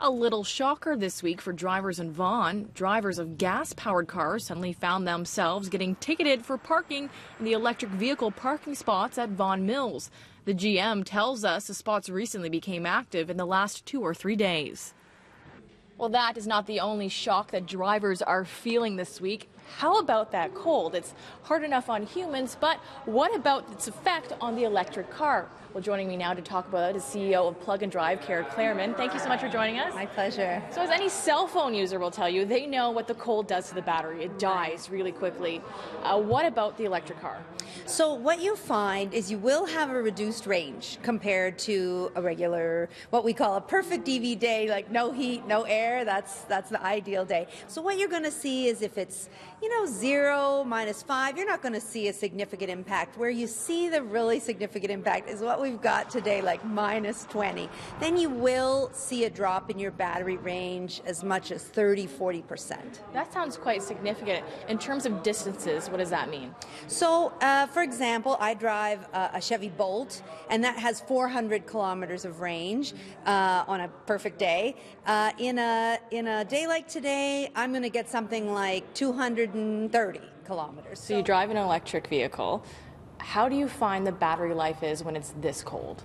A little shocker this week for drivers in Vaughan. Drivers of gas-powered cars suddenly found themselves getting ticketed for parking in the electric vehicle parking spots at Vaughan Mills. The GM tells us the spots recently became active in the last 2 or 3 days. Well, that is not the only shock that drivers are feeling this week. How about that cold? It's hard enough on humans, but what about its effect on the electric car? Well, joining me now to talk about it is CEO of Plug and Drive, Kara Clairman. Thank you so much for joining us. My pleasure. So as any cell phone user will tell you, they know what the cold does to the battery. It dies really quickly. What about the electric car? So what you find is you will have a reduced range compared to a regular, what we call a perfect EV day, like no heat, no air. That's the ideal day. So what you're going to see is if it's, 0, -5, you're not going to see a significant impact. Where you see the really significant impact is what we've got today, like -20. Then you will see a drop in your battery range as much as 30–40%. That sounds quite significant. In terms of distances, what does that mean? So, for example, I drive a Chevy Bolt, and that has 400 kilometers of range on a perfect day. In a day like today, I'm going to get something like 230 kilometers. So you drive an electric vehicle. How do you find the battery life is when it's this cold?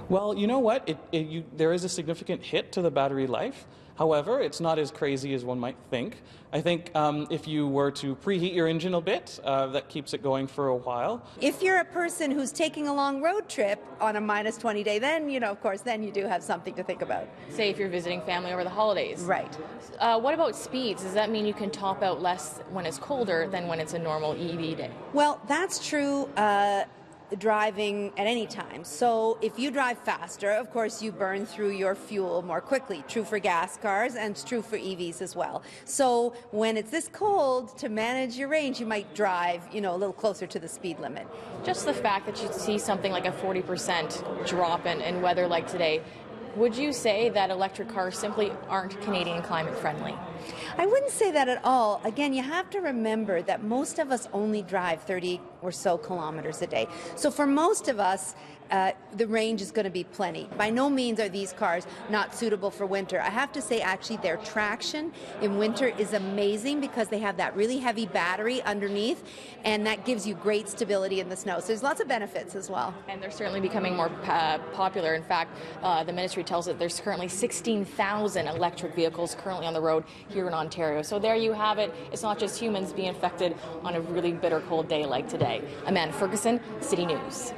Well, you know what? There is a significant hit to the battery life. However, it's not as crazy as one might think. I think if you were to preheat your engine a bit, that keeps it going for a while. If you're a person who's taking a long road trip on a -20 day, then, of course, then you do have something to think about. Say if you're visiting family over the holidays. Right. What about speeds? Does that mean you can top out less when it's colder than when it's a normal EV day? Well, that's true. Driving at any time. So if you drive faster, of course, you burn through your fuel more quickly. True for gas cars, and it's true for EVs as well. So when it's this cold, to manage your range, you might drive, a little closer to the speed limit. Just the fact that you see something like a 40% drop in weather like today, would you say that electric cars simply aren't Canadian climate friendly? I wouldn't say that at all. Again, you have to remember that most of us only drive 30 or so kilometers a day. So for most of us, the range is going to be plenty. By no means are these cars not suitable for winter. I have to say, actually, their traction in winter is amazing because they have that really heavy battery underneath, and that gives you great stability in the snow. So there's lots of benefits as well. And they're certainly becoming more popular. In fact, the ministry tells us there's currently 16,000 electric vehicles currently on the road here in Ontario. So there you have it. It's not just humans being affected on a really bitter cold day like today. Amanda Ferguson, City News.